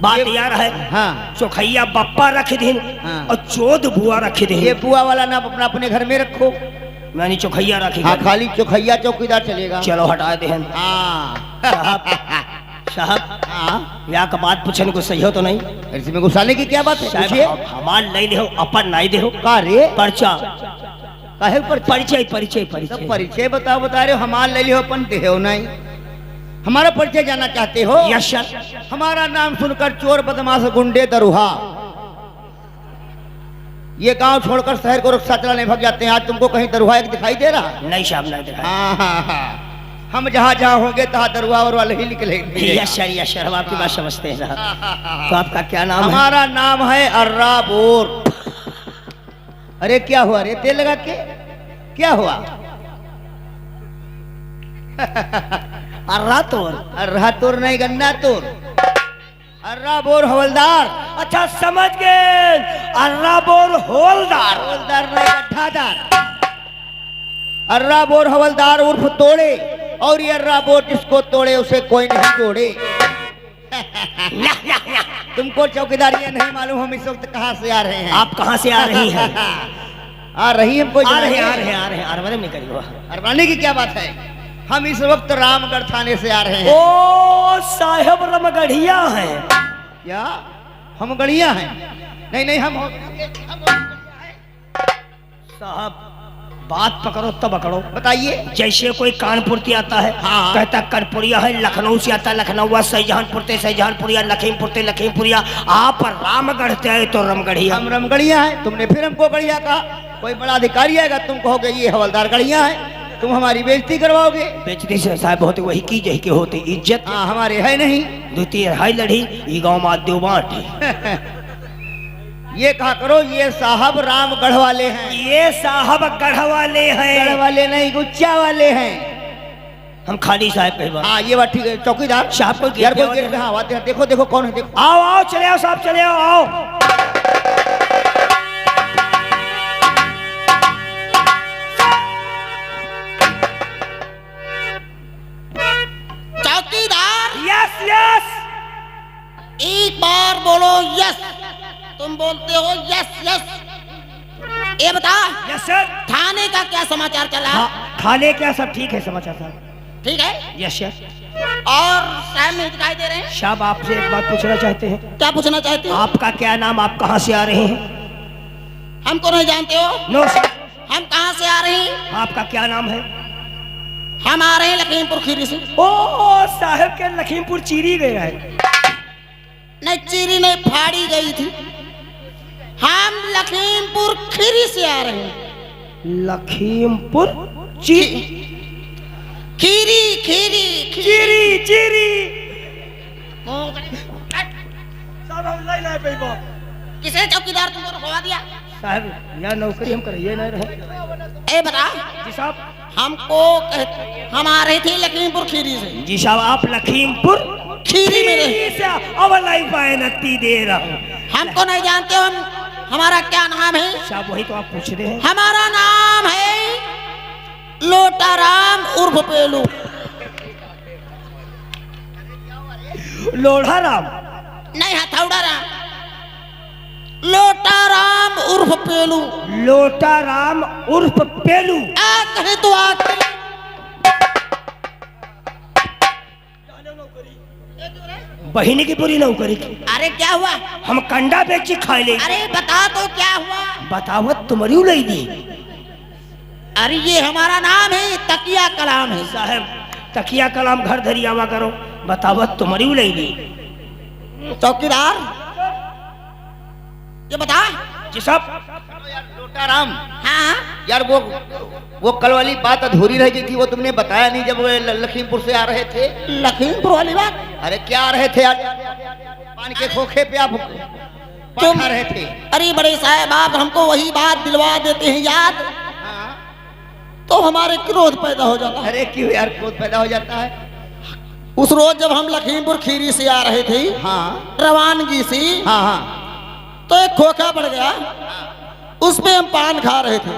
बात यार है। हाँ। चोखैया बप्पा रख दिन। हाँ। और चोद बुआ रख दिन। ये बुआ वाला नाम अपना अपने घर में रखो। मैंने चोखैया रखी। हाँ, खाली चोखैया चौकीदार चलेगा। चलो हटा दे। हाँ साहब हाँ, यहाँ का बात पूछने को सही हो तो नहीं? इसमें गुस्साने की क्या बात है? पूछिए। हमार नहीं दे अपन नहीं दे का रे पर्चा काहे पर परिचय परिचय परिचय परिचय बताओ बता रहे हो। हमार ले लियो अपन दे हो नहीं। हमारा परिचय जानना चाहते हो? Yes sir. हमारा नाम सुनकर चोर बदमाश गुंडे दरुहा ये गांव छोड़कर शहर को रिक्शा चलाने भाग जाते हैं। आज तुमको कहीं दरुहा एक दिखाई दे रहा? नहीं साहब नहीं दिखाई। हाँ हाँ हाँ, हम जहाँ जहाँ होंगे तहाँ दरुहा और वाले ही निकलेंगे। यस सर हम आपकी बात समझते हैं साहब। तो आपका क्या नाम है? हमारा नाम है अर्रा बोर। अरे क्या हुआ रे तेल लगा के? क्या हुआ? अर्रा तोर। अर्रा तोर नहीं, गन्ना तोर। अर्रा बोर हवलदार। अच्छा समझ गए। अर्रा बोर हवलदार। हवलदार नहीं, गड्ढादार। अर्रा बोर हवलदार उर्फ तोड़े। और ये अर्रा बोर जिसको तोड़े उसे कोई नहीं तोड़े। तुमको चौकीदार ये नहीं मालूम हम इस वक्त कहाँ से आ रहे हैं? आप कहाँ से आ रही हैं? आ रही हम कोई आ रहे अरवरे में करिए। अरवाने की क्या बात है? हम इस वक्त रामगढ़ थाने से आ रहे हैं। ओ साहेब रमगढ़िया हैं क्या हम गढ़िया हैं? नहीं नहीं, हम साहब बात पकड़ो तब पकड़ो। बताइए। जैसे कोई कानपुर से आता है। हाँ। कहता कानपुरिया है। लखनऊ से आता लखनऊ, शाहजहानपुर से शाहजहानपुरिया, लखीमपुर से लखीमपुरिया। आप रामगढ़ से आए तो रमगढ़िया। हम रमगढ़िया हैं। तुमने फिर हमको गढ़िया कहा। कोई बड़ा अधिकारी आएगा तुम कहोगे ये हवलदार गढ़िया है। तुम हमारी बेइज्जती करवाओगे। बेइज्जती से साहब होते वही की जही के होते इज्जत। हाँ, हमारे है नहीं। द्वितीय हाई लड़ी ये गाँव में देव बांट। ये कहा करो ये साहब रामगढ़ वाले हैं। ये साहब गढ़ वाले हैं। गढ़ वाले नहीं, गुच्चा वाले हैं। हम खाली साहब कही बात। हाँ ये बात ठीक है। चौकीदार साहब को यार कोई गेट पे। हाँ आते हैं। देखो देखो कौन है देखो। आओ आओ चले आओ साहब चले आओ आओ। चौकीदार यस यस। एक बार बोलो यस। तुम बोलते हो यस यस। ये बता यस सर। थाने का क्या समाचार चला? थाने क्या सब ठीक है समाचार साहब? ठीक है। Yes yes. और साहब नहीं दिखाई दे रहे हैं? साहब आपसे एक बात पूछना चाहते हैं। क्या पूछना चाहते हो? आपका क्या नाम? आप कहाँ से आ रहे हैं? हमको नहीं जानते हो? No sir. हम कहाँ से आ रहे हैं? आपका क्या नाम है? हम आ रहे हैं लखीमपुर खीरी से। ओ साहब के लखीमपुर चीरी गया है। नहीं चीरी नहीं, फाड़ी गई थी। हम लखीमपुर खीरी से आ रहे हैं। लखीमपुर चीरी खीरी खीरी चीरी चीरी। किसे चौकीदार तुमको रुकवा दिया? साहब यह नौकरी हम करिए नहीं रहे। ए बता जी साहब। हमको हम आ रहे थे लखीमपुर खीरी से। जी साहब आप लखीमपुर खीरी में रहे। से अब लाइफ नती दे रहा हूँ। हमको नहीं जानते हो? हमारा क्या नाम है? साहब वही तो आप पूछ रहे हैं। हमारा नाम है लोटाराम उर्फ पेलू। लोढ़ा राम नहीं हथौड़ा राम। लोटाराम उर्फ पेलू। लोटा राम उर्फ पेलू। आ कहे तो आ कहे। बहिनी की पूरी नौकरी की। अरे क्या हुआ? हम कंडा बेची खाए ले। अरे बता तो क्या हुआ? बतावत तुम्हारी लई दी। अरे ये हमारा नाम है तकिया कलाम है। साहब तकिया कलाम घर धरी आवा करो। बतावत तुम्हारी लई दी। चौकीदार ये बता। जी साहब। लोटाराम। हाँ यार वो कल वाली बात अधूरी रह गई थी। वो तुमने बताया नहीं जब लखीमपुर से आ रहे थे। लखीमपुर वाली बात। अरे क्या आ रहे थे आज? पान के खोखे पे आप तुम आ रहे थे। अरे बड़े साहब आप हमको वही बात दिलवा देते हैं याद, हाँ। तो हमारे क्रोध पैदा हो जाता है। अरे क्यों यार क्रोध पैदा हो जाता है? उस रोज जब हम लखीमपुर खीरी से आ रहे थे हाँ रवानगी से, हाँ हाँ। तो एक खोखा पड़ गया, उसमें हम पान खा रहे थे।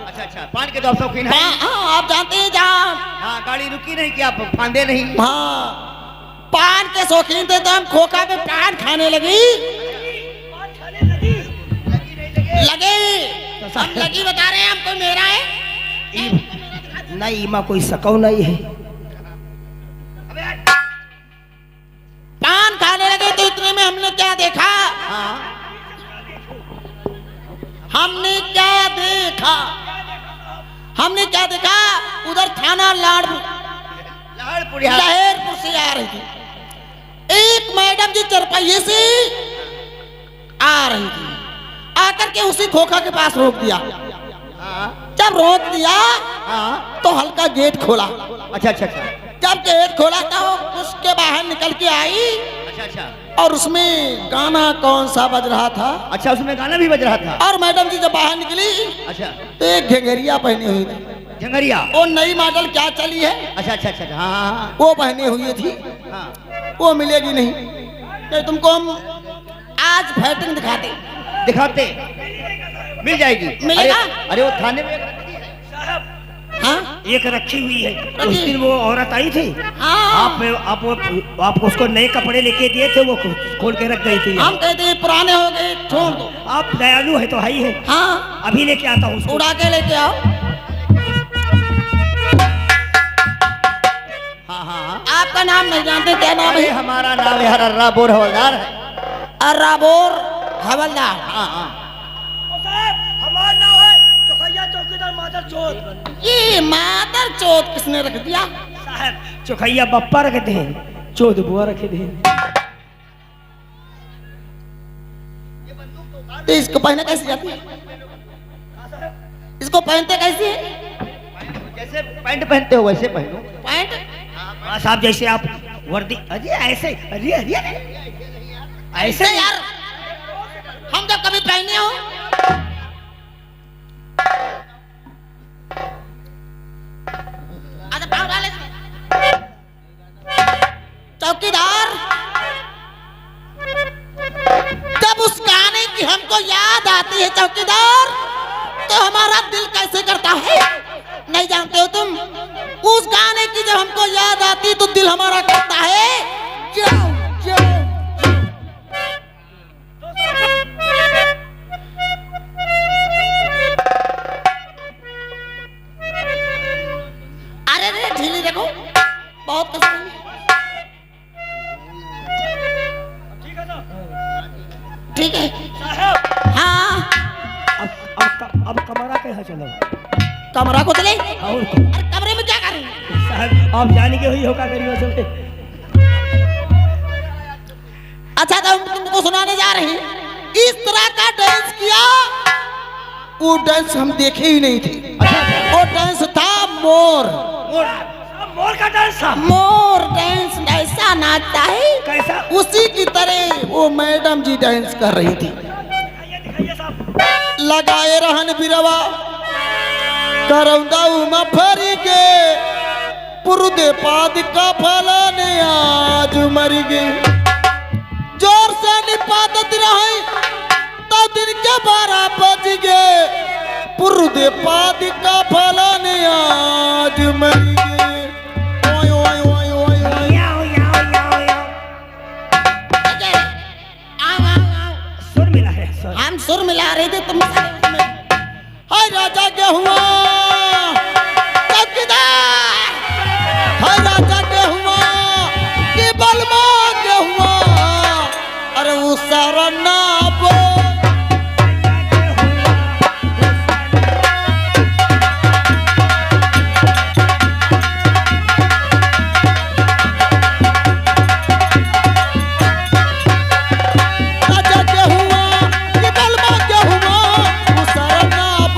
अच्छा अच्छा, पान के तो आप शौकीन हैं। हाँ आप जानते हैं जहाँ हाँ गाड़ी रुकी नहीं कि आप फांदे नहीं। हाँ पान के शौकीन थे तो हम खोखा पे पान खाने लगी लगे। हम लगी बता रहे हैं, हमको मेरा है नहीं इमा कोई सकौ नहीं है। पान खाने लगे तो इतने में हमने क्या देखा, हमने क्या देखा, हमने क्या देखा, उधर थाना लहरपुर से आ रही थी। एक मैडम जी चरपहिए से आ रही थी, आकर के उसी खोखा के पास रोक दिया। जब रोक दिया तो हल्का गेट खोला। अच्छा अच्छा अच्छा जब गेट खोला तो उसके बाहर निकल के आई अच्छा अच्छा और उसमें गाना कौन सा बज रहा था। अच्छा उसमें गाना भी बज रहा था। और मैडम जी जब बाहर निकली अच्छा तो एक घंघरिया पहनी हुई थी। झंगरिया वो नई मॉडल क्या चली है, अच्छा अच्छा अच्छा हाँ वो पहनी हुई थी। हाँ वो मिलेगी नहीं, तो तुमको हम आज फैटिंग दिखाते। दिखाते मिल जाएगी। मिलेगा? अरे वो थाने में हाँ एक रखी हुई है। उस दिन वो औरत आई थी, हाँ आप उसको नए कपड़े लेके दिए थे, वो खोल के रख गई थी। हम कहते हैं पुराने हो गए छोड़ दो। आप दयालु है तो है ही है। हाँ अभी लेके आता हूँ उसको। उड़ा के लेके आओ। हाँ हाँ आपका नाम नहीं जानते, क्या नाम अरे है? हमारा नाम है हर्रा बोर हवलदार है। अर्राबोर हवलदार। हाँ हाँ हमारा नाम है चौखैया चौकीदार मादर चौथ। ये मादर चौथ किसने रख दिया? साहब चौखैया बप्पा रखते हैं, चौथ बुआ रखे थे। तो इसको पहने कैसे जाती है? इसको पहनते कैसे है? जैसे पैंट पहनते हो वैसे पहनो। पैंट हाँ साहब जैसे आप वर्दी, अरे ऐसे, अरे अरे ऐसे यार, हम जब कभी पहने हो अच्छा पाँव डाले चौकीदार। जब उस गाने की हमको याद आती है चौकीदार, तो हमारा दिल कैसे करता है नहीं जानते हो तुम। उस गाने की जब हमको याद आती है तो दिल हमारा करता है जाओ जाओ। अरे रे ढीली देखो, बहुत कसम। ठीक है हाँ। अब कमरा कैसा चलो? कमरा को चले। और अरे कमरे में क्या कर रहे हैं? साहब आप जाने के हुई होगा करीब चलते। अच्छा तो हम तुमको सुनाने जा रहे हैं। इस तरह का डांस किया, वो डांस हम देखे ही नहीं थे। वो डांस था मोर। मोर का डांस था। मोर डांस ऐसा नाचता है कैसा? उसी की तरह वो मैडम जी डांस कर रही थी। लगाए रहन बिरवा करौंदा मफरी के पुरुदे पाद का फलाने आज मरी गई। जोर से निपातत रहे तो दिन के 12 बज गए, पुरुदे पाद का फलाने आज मरी गई। ओय ओय ओय ओय ओय। सुर मिला है सुर। हम सुर मिला रहे थे तुम हाय राजा के हुआ चौकीदार, हाय राजा के हुआ कि बलमा के हुआ, अरे वो सारा नाप राजा के हुआ कि बलमा के हुआ, वो सारा नाप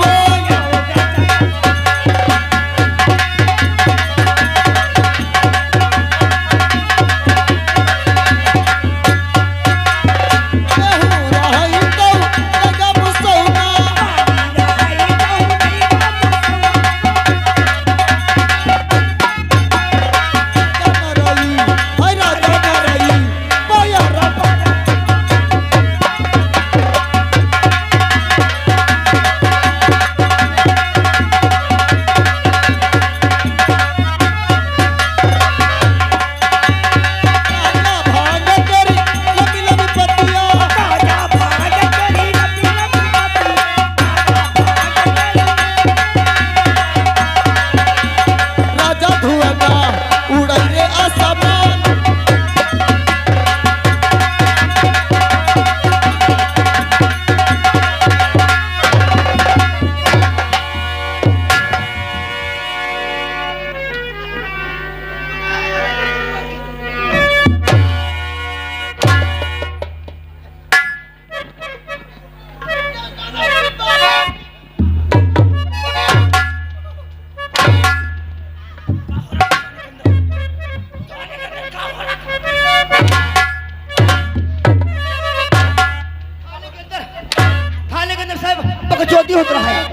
थाने के अंदर साहब बकचोदी होता रहा है।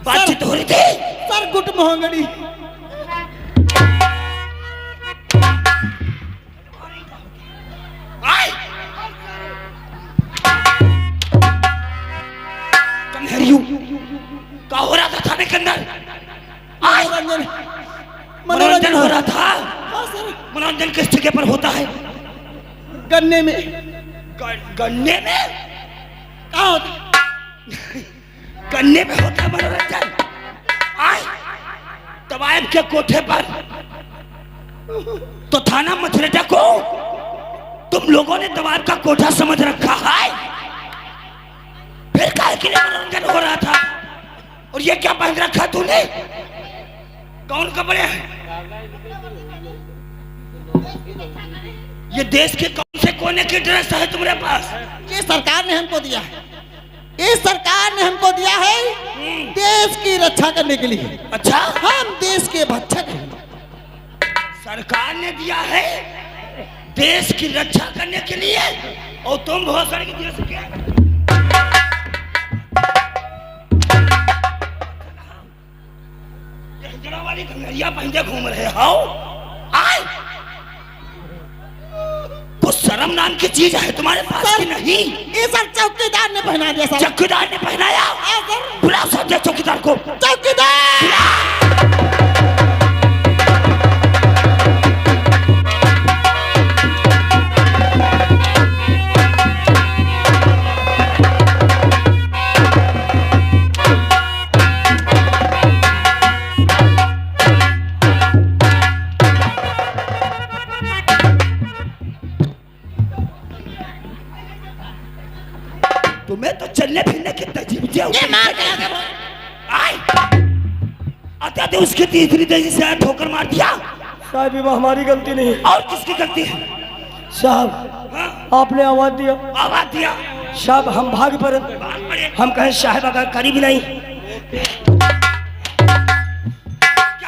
बातचीत हो रही थी। सर गुट मोहंगड़ी। क्या हो रहा था थाने के अंदर? मनोरंजन हो रहा था। हाँ सर। मनोरंजन किस जगह पर होता है? गन्ने में। गन्ने में? कहाँ होता? गन्ने में होता है मनोरंजन। आए तवायब के कोठे पर तो थाना मथुरेटा को तुम लोगों ने तवायब का कोठा समझ रखा है। फिर काहे के लिए मनोरंजन हो रहा था? और ये क्या पहन रखा तूने? कौन कपड़े हैं? ये देश के कौन से कोने की ड्रेस है तुम्हारे पास? ये सरकार ने हमको दिया है। ये सरकार ने हमको दिया है देश की रक्षा करने के लिए। अच्छा, हम देश के भक्षक हैं। सरकार ने दिया है देश की रक्षा करने के लिए और तुम बहुत सारे की देश के वाली घंगरिया पहने घूम रहे हो। आए कुछ शर्म नाम की चीज है तुम्हारे पास कि नहीं? ये सर चौकीदार ने पहना दिया सर। चौकीदार ने पहनाया? बुलाओ सब चौकीदार को। चौकीदार तुम्हें तो चलने फिरने की तजीब ये मार के आता तो उसकी तीसरी तेजी से ठोकर मार दिया। साहब ये हमारी गलती नहीं है। और किसकी गलती है? साहब हाँ? आपने आवाज दिया। आवाज दिया? साहब हम भाग पड़े। बात बड़े। हम कहें साहब अगर करीब नहीं। क्या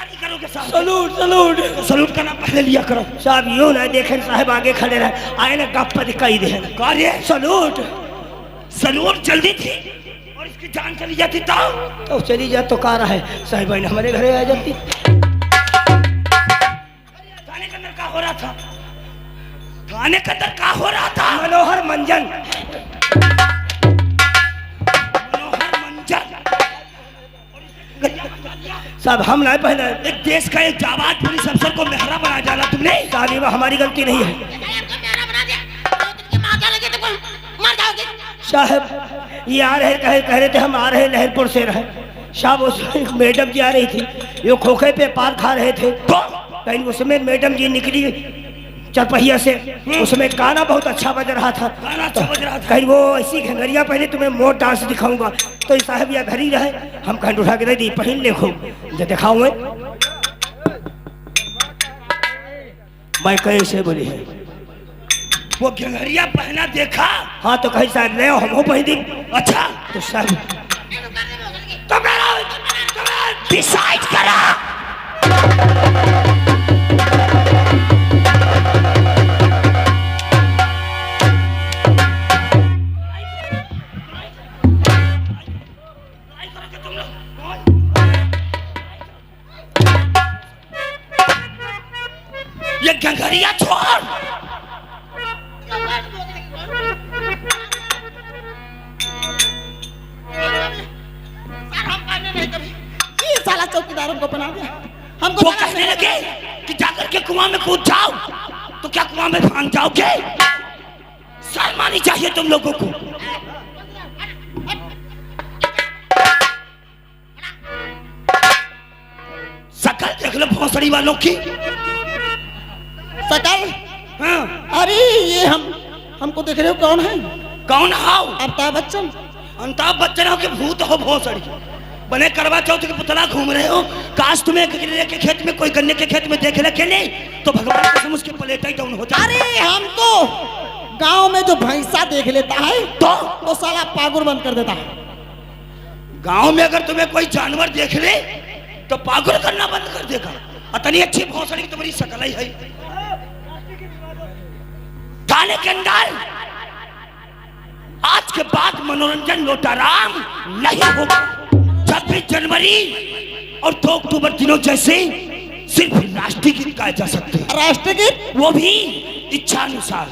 नहीं करोगे साहब? सलूट सलूट तो सलूट करना पहले लिया करो। साहब यूं ना देखें साहब आगे खड़े रहे आए ना गप दिखाई दे कार्य सलूट सलूट जल्दी थी और इसकी जान चली जाती तो चली जा तो कार है साहिब बहन हमारे घरे आ जाती। थाने के अंदर क्या हो रहा था? थाने के अंदर क्या हो रहा था? मनोहर मंजन मनोहर मंजन। साहब हम नहीं पहना। एक देश का एक जाबाज पुलिस अफसर को मेहरा बना डाला तुमने। साहब ये हमारी गलती नहीं है। साहब ये आ रहे कह रहे थे हम आ रहे लहरपुर से रहे। साहब उस मैडम जी आ रही थी ये खोखे पे पार खा रहे थे तो कहीं उसमें मैडम जी निकली चरपहिया से। उसमें गाना बहुत अच्छा बज रहा था। गाना अच्छा बज रहा था। कहीं वो ऐसी घंगरिया पहले तुम्हें मोट डांस दिखाऊंगा तो ये साहब या घर ही रहे। हम कहीं उठा के दे दी पहन ले खूब जो दिखाऊं मैं कैसे बोली है। वो घंगरिया पहना देखा? हाँ तो कहीं शायद ले हम पहन दी। अच्छा तो साहब डिसाइड करा। ये घंगरिया छोड़। ये साला चौकीदार हमको बना दिया। हमको वो कहने लगे कि जाकर के कुआं में कूद जाओ तो क्या कुआं में भाग जाओगे? शर्म आनी चाहिए तुम लोगों को। शकल देख लो भोसड़ी वालों की। सकल हाँ? अरे ये हमको देख रहे हो कौन है? कौन हाउ? अमिताभ बच्चन। अमिताभ बच्चन हो कि भूत हो भोसड़ी? बने करवा चौथ के पुतला घूम रहे हो। काश तुम्हें गन्ने के खेत में कोई गन्ने के खेत में देख रखे नहीं तो भगवान कसम उसके प्लेट ही डाउन हो जाए। अरे हमको गांव में जो भैंसा देख लेता है तो साला पागुर बंद कर देता है। गांव में अगर तुम्हें कोई जानवर देख ले तो पागल करना बंद कर देगा। इतनी अच्छी भौसड़ी तुम्हारी शकल ही है। थाने के अंदर आज के बाद मनोरंजन लोटाराम नहीं होगा। 26 जनवरी और 2 अक्टूबर दिनों जैसे सिर्फ राष्ट्रीय गीत गाए जा सकते हैं। राष्ट्रीय गीत वो भी इच्छा अनुसार।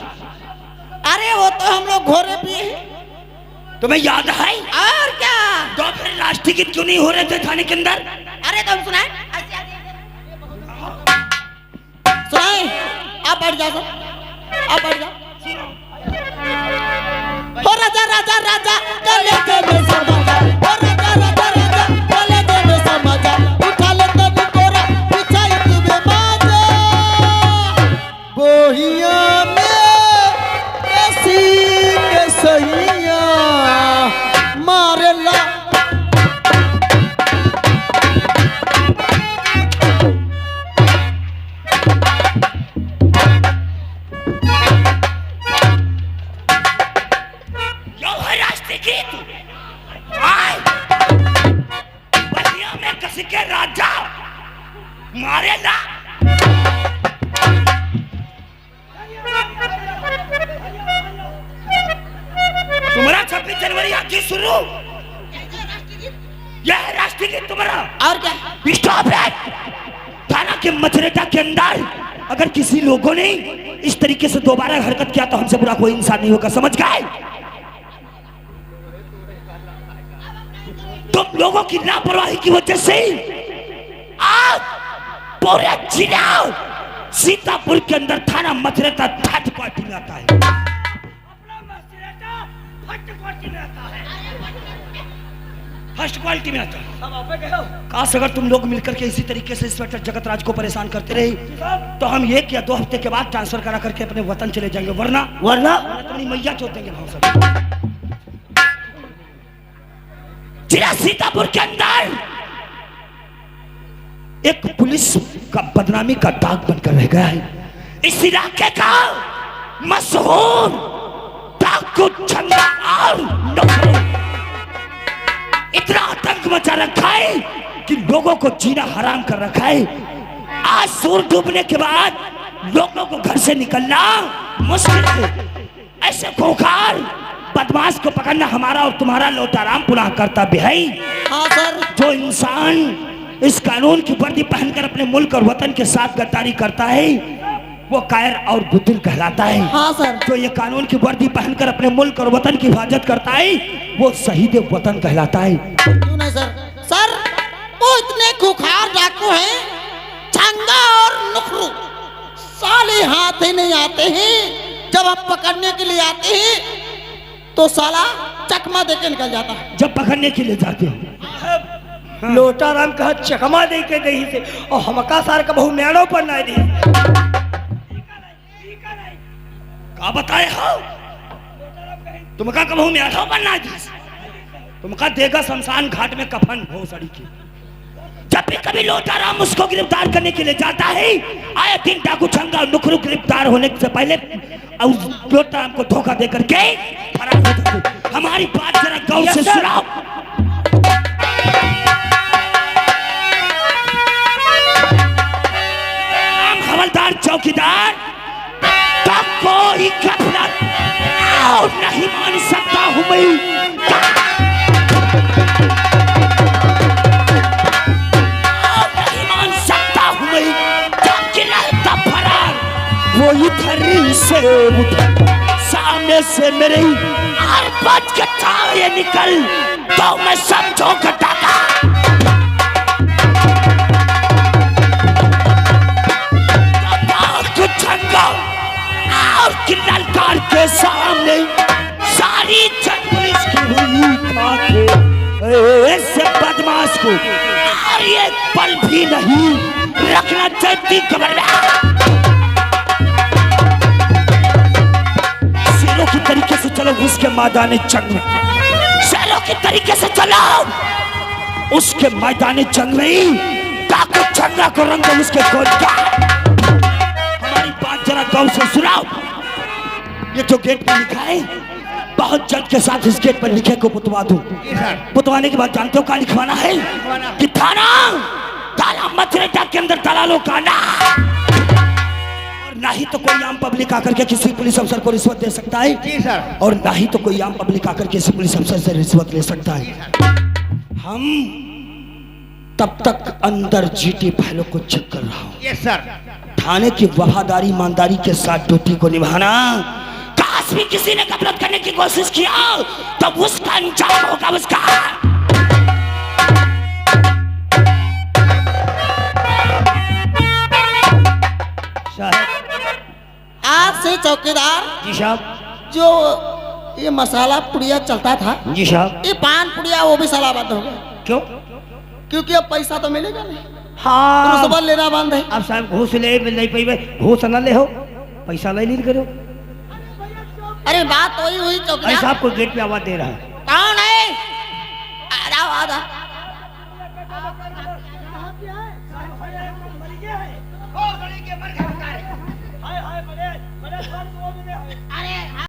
अरे वो तो हम लोग घोड़े पे तुम्हें याद है? और क्या तो फिर राष्ट्रीय गीत क्यों नहीं हो रहे थे थाने के अंदर? अरे तुम सुनाए सुनाए आप बैठ जाओ सर आप बैठ जाओ। ओ राजा राजा राजा चले चले समाजा ओ राजा राजा राजा चले चले समाजा उठा ले तब तोरा पिछाई तुम्हें माजा बोहिया में ऐसी के सहिया मारे ला के राजा मारेगा। तुम्हारा 26 जनवरी आज ही शुरू। यह है राष्ट्रीय गीत तुम्हारा। और क्या स्टॉप है। थाना के मचरेटा के अंदर अगर किसी लोगों ने इस तरीके से दोबारा हरकत किया तो हमसे बुरा कोई इंसान नहीं होगा, समझ गए? तुम लोगों की लापरवाही की वजह से आज पूरे जिला सीतापुर के अंदर थाना मथुरेता थर्ड क्वालिटी में आता है। फर्स्ट क्वालिटी में आता है। काश अगर तुम लोग मिलकर के इसी तरीके से इंस्पेक्टर जगत राज को परेशान करते रहे तो हम 1 या 2 हफ्ते के बाद ट्रांसफर करा करके अपने वतन चले जाएंगे, वरना तुम्हारी मैया चोट देंगे भाव सब। जिला सीतापुर के अंदर एक पुलिस का बदनामी का दाग बनकर रह गया है। इस इलाके का मशहूर डाकू चंदा और नखरे इतना आतंक मचा रखा है कि लोगों को जीना हराम कर रखा है। आज सूरज डूबने के बाद लोगों को घर से निकलना मुश्किल है। ऐसे खोखार बदमाश को पकड़ना हमारा और तुम्हारा लोटाराम पुनः कर्तव्य है। हाँ सर। जो इंसान इस कानून की वर्दी पहनकर अपने मुल्क और वतन के साथ गद्दारी करता है वो कायर और बुद्धिल कहलाता है। हाँ सर। जो ये कानून की वर्दी पहनकर अपने मुल्क और वतन की हिफाजत करता है वो शहीद वतन कहलाता है। क्यों नहीं सर? सर वो इतने खुखार डाकू हैं, चंगा और नुखरू, साले हाथ ही नहीं आते हैं। जब हम पकड़ने के लिए आते हैं तो साला चकमा देके निकल जाता है। जब पकड़ने के लिए जाते हो लोटाराम कहा चकमा दे के दही से और हमका सार का बहु मेड़ो पर ना दी का बताए हो तुमका कबहू मेढ़ो पर ना दी तुमका देगा शमशान घाट में कफन हो सड़ी की। जब भी कभी लोटाराम उसको गिरफ्तार करने के लिए जाता है आए दिन डाकू चंगा और नुखरू गिरफ्तार होने से पहले लोटाराम को धोखा देकर के फरार हो जाते। हमारी बात जरा गौर से सुनाओ। हवलदार चौकीदार तो कोई गफलत और नहीं मान सकता हूं मैं। नहीं मान सकता हूं मैं। जब गिरता फरार वो इधर से उधर सामने से मेरे हर बच के चाहे निकल तो मैं समझो घटाका। और किन्नलकार के सामने सारी जन पुलिस की हुई आंखें ऐसे बदमाश को और ये पल भी नहीं रखना चाहती खबर में। शेरों की तरीके से चलो उसके मैदान जंग में, शेरों की तरीके से चलो उसके मैदान जंग में डाकू चंगा को रंग उसके गोद का। हमारी बात जरा गौर से सुनाओ। ये जो गेट पे लिखा है बहुत जल्द के साथ इस गेट पर लिखे को पुतवा दूं। पुतवाने के बाद जानते हो क्या लिखवाना है? कि थाना ताला मथुरेटा के अंदर ताला लो काना। और ना ही तो कोई आम पब्लिक आकर के किसी पुलिस अफसर को रिश्वत दे सकता है जी सर। और ना ही तो कोई आम पब्लिक आकर के किसी पुलिस अफसर से रिश्वत ले सकता है। हम तब तक अंदर जीटी फाइलों को चेक कर रहा हूँ। Yes sir. थाने की वफादारी ईमानदारी के साथ ड्यूटी को निभाना। काश भी किसी ने गफलत करने की कोशिश किया तो उसका अंजाम होगा उसका। आज से चौकीदार जी साहब। जो ये मसाला पुड़िया चलता था, जी साहब। ये पान पुड़िया वो भी साला बंद हो गया। क्यों? क्योंकि अब पैसा तो मिलेगा नहीं, हाँ रुसवा लेना बंद है। अब साहब घूस ले नहीं पाई, घूस न ले हो, पैसा ले लीन करो। अरे बात वही हुई अरे चौकीदार। साहब को गेट पे आवाज दे रहा है। कौन है? आधा